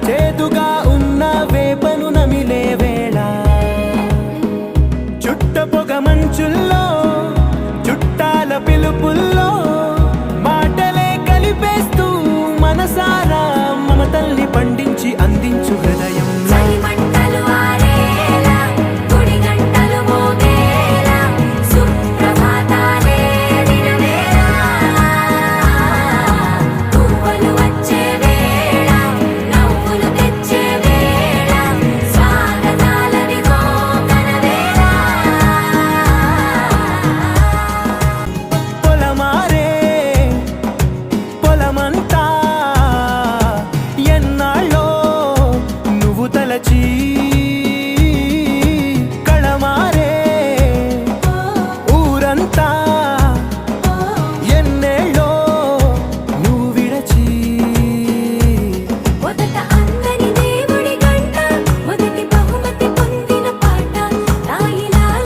చేదుగా ఉన్న వేపను నమిలే వేళ చుట్ట పొగ మంచుల్లో చుట్టాల పిలుపుల్లో మాటలే కలిపేస్తూ మనసారా మమతల్ని పండించి అందించు హృదయం ఎన్నాళ్ళో నువ్వు తలచి